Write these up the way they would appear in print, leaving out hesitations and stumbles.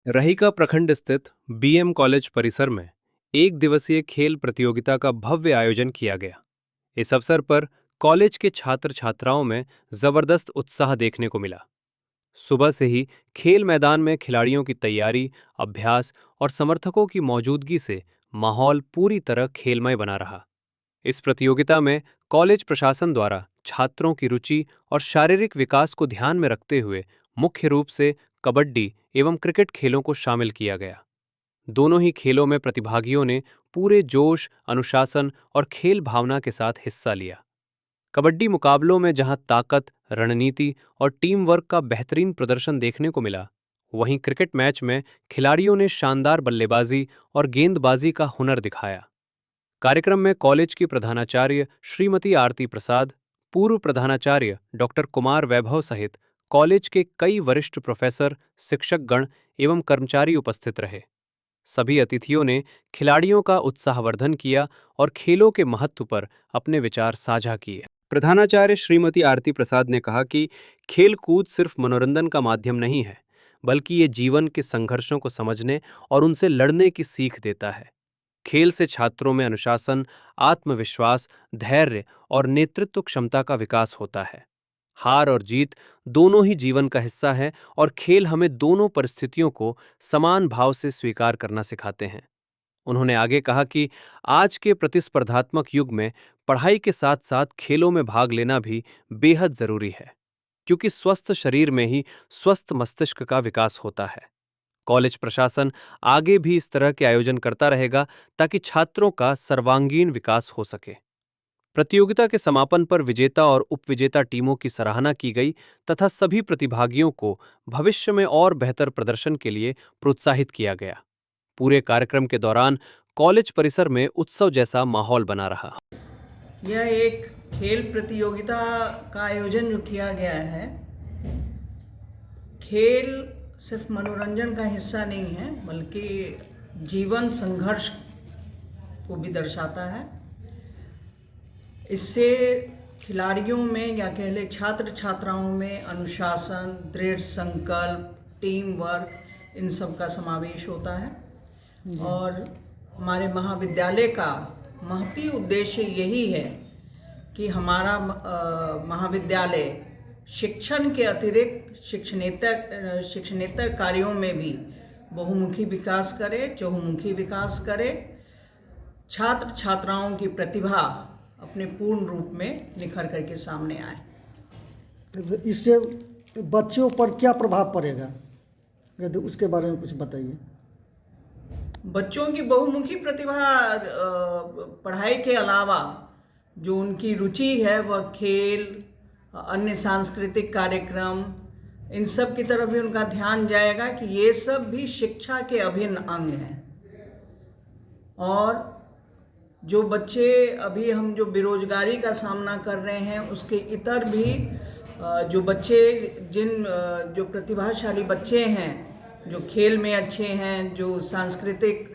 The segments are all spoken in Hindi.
रहीका प्रखंड स्थित बीएम कॉलेज परिसर में एक दिवसीय खेल प्रतियोगिता का भव्य आयोजन किया गया। इस अवसर पर कॉलेज के छात्र छात्राओं में जबरदस्त उत्साह देखने को मिला। सुबह से ही खेल मैदान में खिलाड़ियों की तैयारी, अभ्यास और समर्थकों की मौजूदगी से माहौल पूरी तरह खेलमय बना रहा। इस प्रतियोगिता में कॉलेज प्रशासन द्वारा छात्रों की रुचि और शारीरिक विकास को ध्यान में रखते हुए मुख्य रूप से कबड्डी एवं क्रिकेट खेलों को शामिल किया गया। दोनों ही खेलों में प्रतिभागियों ने पूरे जोश, अनुशासन और खेल भावना के साथ हिस्सा लिया। कबड्डी मुकाबलों में जहां ताकत, रणनीति और टीम वर्क का बेहतरीन प्रदर्शन देखने को मिला, वहीं क्रिकेट मैच में खिलाड़ियों ने शानदार बल्लेबाजी और गेंदबाजी का हुनर दिखाया। कार्यक्रम में कॉलेज की प्रधानाचार्य श्रीमती आरती प्रसाद, पूर्व प्रधानाचार्य डॉक्टर कुमार वैभव सहित कॉलेज के कई वरिष्ठ प्रोफेसर, शिक्षकगण एवं कर्मचारी उपस्थित रहे। सभी अतिथियों ने खिलाड़ियों का उत्साहवर्धन किया और खेलों के महत्व पर अपने विचार साझा किए। प्रधानाचार्य श्रीमती आरती प्रसाद ने कहा कि खेल कूद सिर्फ मनोरंजन का माध्यम नहीं है, बल्कि ये जीवन के संघर्षों को समझने और उनसे लड़ने की सीख देता है। खेल से छात्रों में अनुशासन, आत्मविश्वास, धैर्य और नेतृत्व क्षमता का विकास होता है। हार और जीत दोनों ही जीवन का हिस्सा है और खेल हमें दोनों परिस्थितियों को समान भाव से स्वीकार करना सिखाते हैं। उन्होंने आगे कहा कि आज के प्रतिस्पर्धात्मक युग में पढ़ाई के साथ साथ खेलों में भाग लेना भी बेहद जरूरी है, क्योंकि स्वस्थ शरीर में ही स्वस्थ मस्तिष्क का विकास होता है। कॉलेज प्रशासन आगे भी इस तरह के आयोजन करता रहेगा ताकि छात्रों का सर्वांगीण विकास हो सके। प्रतियोगिता के समापन पर विजेता और उपविजेता टीमों की सराहना की गई तथा सभी प्रतिभागियों को भविष्य में और बेहतर प्रदर्शन के लिए प्रोत्साहित किया गया। पूरे कार्यक्रम के दौरान कॉलेज परिसर में उत्सव जैसा माहौल बना रहा। यह एक खेल प्रतियोगिता का आयोजन जो किया गया है, खेल सिर्फ मनोरंजन का हिस्सा नहीं है, बल्कि जीवन संघर्ष को भी दर्शाता है। इससे खिलाड़ियों में या कह ले छात्र छात्राओं में अनुशासन, दृढ़ संकल्प, टीम वर्क, इन सब का समावेश होता है। और हमारे महाविद्यालय का महती उद्देश्य यही है कि हमारा महाविद्यालय शिक्षण के अतिरिक्त शिक्षणेतर कार्यों में भी बहुमुखी विकास करे, चहुमुखी विकास करे, छात्र छात्राओं की प्रतिभा अपने पूर्ण रूप में निखर करके सामने आए। इससे बच्चों पर क्या प्रभाव पड़ेगा, यदि उसके बारे में कुछ बताइए। बच्चों की बहुमुखी प्रतिभा पढ़ाई के अलावा जो उनकी रुचि है वह खेल, अन्य सांस्कृतिक कार्यक्रम, इन सब की तरफ भी उनका ध्यान जाएगा कि ये सब भी शिक्षा के अभिन्न अंग हैं। और जो बच्चे अभी हम जो बेरोजगारी का सामना कर रहे हैं, उसके इतर भी जो बच्चे जो प्रतिभाशाली बच्चे हैं, जो खेल में अच्छे हैं, जो सांस्कृतिक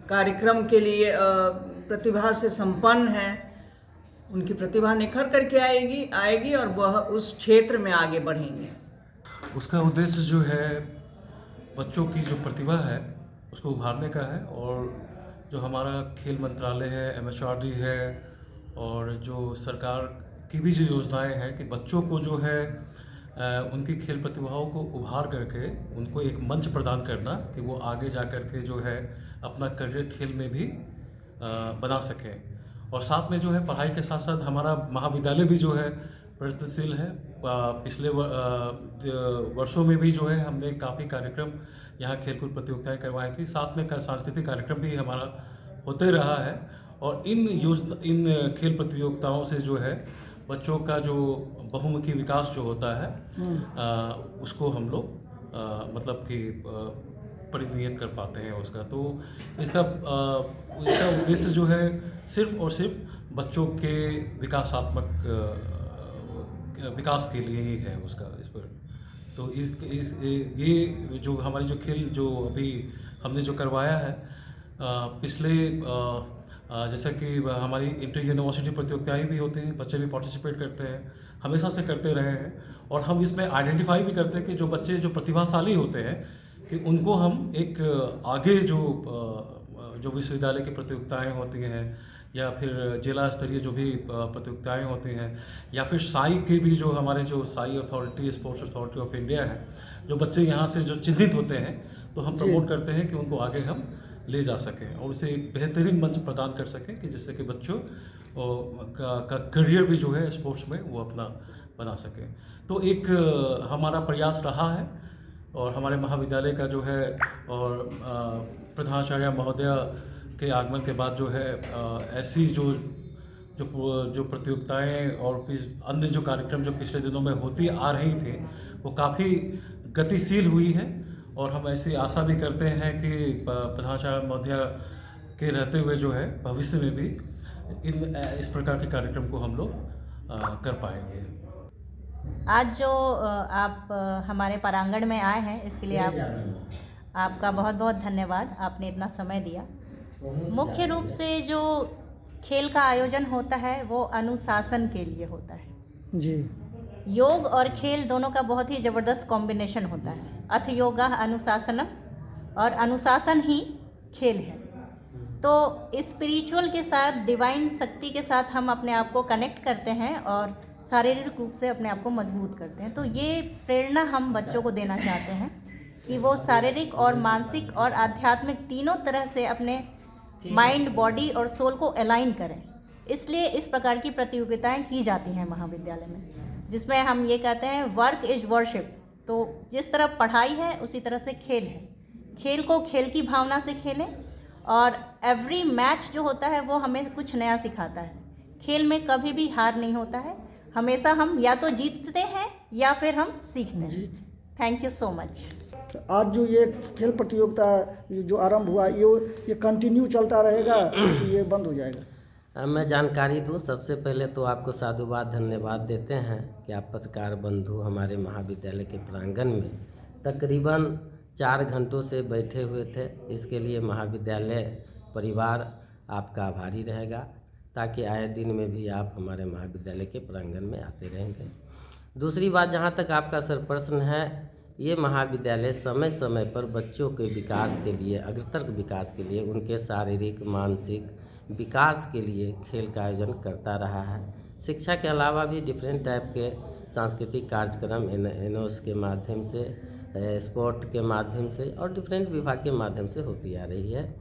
कार्यक्रम के लिए प्रतिभा से संपन्न हैं, उनकी प्रतिभा निखर करके आएगी और वह उस क्षेत्र में आगे बढ़ेंगे। उसका उद्देश्य जो है बच्चों की जो प्रतिभा है उसको उभारने का है। और जो हमारा खेल मंत्रालय है, MHRD है, और जो सरकार की भी जो योजनाएं हैं कि बच्चों को जो है उनकी खेल प्रतिभाओं को उभार करके उनको एक मंच प्रदान करना कि वो आगे जा कर के जो है अपना करियर खेल में भी बना सकें। और साथ में जो है पढ़ाई के साथ साथ हमारा महाविद्यालय भी जो है प्रगतिशील है। पिछले वर्षों में भी जो है हमने काफ़ी कार्यक्रम यहाँ खेलकूद प्रतियोगिताएं करवाई थी। साथ में सांस्कृतिक कार्यक्रम भी हमारा होते रहा है। और इन खेल प्रतियोगिताओं से जो है बच्चों का जो बहुमुखी विकास जो होता है उसको हम लोग मतलब कि परिनियत कर पाते हैं उसका। तो इसका उद्देश्य जो है सिर्फ और सिर्फ बच्चों के विकास के लिए ही है उसका इस पर। तो ये जो हमारी जो खेल जो अभी हमने जो करवाया है पिछले जैसा कि हमारी इंटर यूनिवर्सिटी प्रतियोगिताएं भी होती हैं, बच्चे भी पार्टिसिपेट करते हैं, हमेशा से करते रहे हैं। और हम इसमें आइडेंटिफाई भी करते हैं कि जो बच्चे जो प्रतिभाशाली होते हैं कि उनको हम एक आगे जो विश्वविद्यालय की प्रतियोगिताएं होती हैं या फिर जिला स्तरीय जो भी प्रतियोगिताएं होती हैं या फिर साई के भी जो हमारे जो Sai authority sports authority of India है, जो बच्चे यहाँ से जो चिन्हित होते हैं तो हम प्रमोट करते हैं कि उनको आगे हम ले जा सकें और उसे एक बेहतरीन मंच प्रदान कर सकें कि जिससे कि बच्चों का करियर भी जो है स्पोर्ट्स में वो अपना बना सकें। तो एक हमारा प्रयास रहा है और हमारे महाविद्यालय का जो है और प्रधानाचार्य महोदय के आगमन के बाद जो है ऐसी जो प्रतियोगिताएं और अन्य जो कार्यक्रम जो पिछले दिनों में होती आ रही थी वो काफ़ी गतिशील हुई है और हम ऐसी आशा भी करते हैं कि प्रधानाचार्य महोदय के रहते हुए जो है भविष्य में भी इस प्रकार के कार्यक्रम को हम लोग कर पाएंगे। आज जो आप हमारे परांगण में आए हैं इसके लिए आपका बहुत बहुत धन्यवाद, आपने इतना समय दिया। मुख्य रूप से जो खेल का आयोजन होता है वो अनुशासन के लिए होता है जी। योग और खेल दोनों का बहुत ही ज़बरदस्त कॉम्बिनेशन होता है। अथ योगा अनुशासनम, और अनुशासन ही खेल है। तो स्पिरिचुअल के साथ, डिवाइन शक्ति के साथ हम अपने आप को कनेक्ट करते हैं और शारीरिक रूप से अपने आप को मजबूत करते हैं। तो ये प्रेरणा हम बच्चों को देना चाहते हैं कि वो शारीरिक और मानसिक और आध्यात्मिक तीनों तरह से अपने माइंड, बॉडी और सोल को अलाइन करें। इसलिए इस प्रकार की प्रतियोगिताएं की जाती हैं महाविद्यालय में, जिसमें हम ये कहते हैं वर्क इज़ वर्शिप। तो जिस तरह पढ़ाई है उसी तरह से खेल है। खेल को खेल की भावना से खेलें और एवरी मैच जो होता है वो हमें कुछ नया सिखाता है। खेल में कभी भी हार नहीं होता है, हमेशा हम या तो जीतते हैं या फिर हम सीखते हैं। Thank you so much. आज जो ये खेल प्रतियोगिता जो आरंभ हुआ ये कंटिन्यू चलता रहेगा कि ये बंद हो जाएगा? मैं जानकारी दूं, सबसे पहले तो आपको साधुवाद धन्यवाद देते हैं कि आप पत्रकार बंधु हमारे महाविद्यालय के प्रांगण में तकरीबन 4 घंटों से बैठे हुए थे। इसके लिए महाविद्यालय परिवार आपका आभारी रहेगा, ताकि आए दिन में भी आप हमारे महाविद्यालय के प्रांगण में आते रहेंगे। दूसरी बात, जहाँ तक आपका सर प्रश्न है, ये महाविद्यालय समय समय पर बच्चों के विकास के लिए, अग्रतर विकास के लिए, उनके शारीरिक मानसिक विकास के लिए खेल का आयोजन करता रहा है। शिक्षा के अलावा भी डिफरेंट टाइप के सांस्कृतिक कार्यक्रम एनओएस के माध्यम से, स्पोर्ट के माध्यम से और डिफरेंट विभाग के माध्यम से होती आ रही है।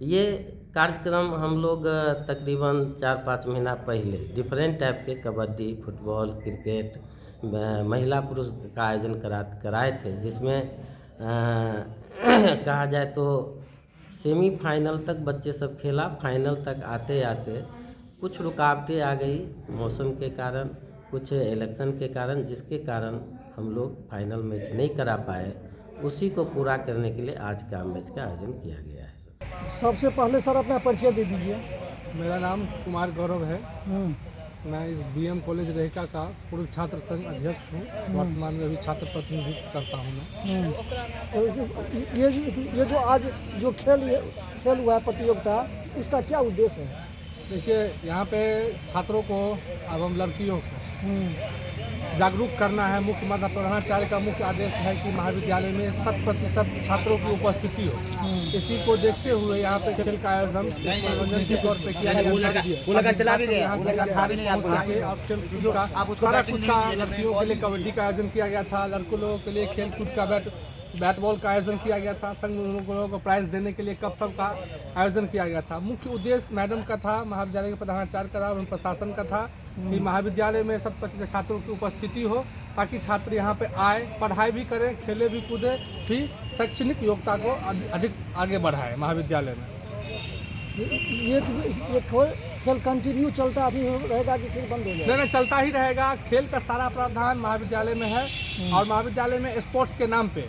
ये कार्यक्रम हम लोग तकरीबन 4-5 महीना पहले डिफरेंट टाइप के कबड्डी, फुटबॉल, क्रिकेट, महिला पुरुष का आयोजन कराए थे, जिसमें कहा जाए तो सेमीफाइनल तक बच्चे सब खेला। फाइनल तक आते आते कुछ रुकावटें आ गई मौसम के कारण, कुछ इलेक्शन के कारण, जिसके कारण हम लोग फाइनल मैच नहीं करा पाए। उसी को पूरा करने के लिए आज का मैच का आयोजन किया गया है। सबसे पहले सर अपना परिचय दे दीजिए। मेरा नाम कुमार गौरव है। मैं इस बीएम कॉलेज रेहका का पूर्व छात्र संघ अध्यक्ष हूँ। वर्तमान में अभी छात्र प्रतिनिधित्व करता हूँ मैं। ये जो आज जो खेल हुआ है प्रतियोगिता, इसका क्या उद्देश्य है? देखिए, यहाँ पे छात्रों को एवं लड़कियों को जागरूक करना है। मुख्य माता प्रधानाचार्य का मुख्य आदेश है कि महाविद्यालय में 100% छात्रों की उपस्थिति हो। इसी को देखते हुए यहाँ पे खेल का आयोजन मनोरंजन के तौर पे किया गया। यहाँ सारा कुछ का लड़कियों के लिए कबड्डी का आयोजन किया गया था, लड़कों लोगों के लिए खेल कूद का बैट बॉल का आयोजन किया गया था, संघ लोगों को प्राइज देने के लिए कप सब का आयोजन किया गया था। मुख्य उद्देश्य मैडम का था, महाविद्यालय के प्रधानाचार्य का था और प्रशासन का था कि महाविद्यालय में 100% छात्रों की उपस्थिति हो, ताकि छात्र यहाँ पे आए, पढ़ाई भी करें, खेले भी, कूदे भी, शैक्षणिक योग्यता को अधिक आगे बढ़ाए महाविद्यालय में। ये खेल कंटिन्यू चलता ही रहेगा कि फिर बंद हो जाएगा? नहीं, चलता ही रहेगा। खेल का सारा प्रावधान महाविद्यालय में है और महाविद्यालय में स्पोर्ट्स के नाम पे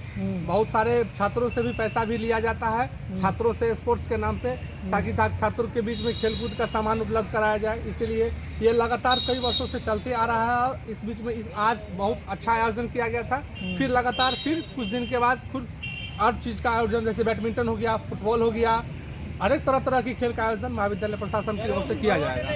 बहुत सारे छात्रों से भी पैसा भी लिया जाता है, छात्रों से स्पोर्ट्स के नाम पे, ताकि छात्रों के बीच में खेलकूद का सामान उपलब्ध कराया जाए। इसीलिए ये लगातार कई वर्षों से चलते आ रहा है और इस बीच में आज बहुत अच्छा आयोजन किया गया था। फिर लगातार फिर कुछ दिन के बाद खुद और चीज़ का आयोजन, जैसे बैडमिंटन हो गया, फुटबॉल हो गया, हर एक तरह की खेल का आयोजन महाविद्यालय प्रशासन की ओर से किया जाएगा।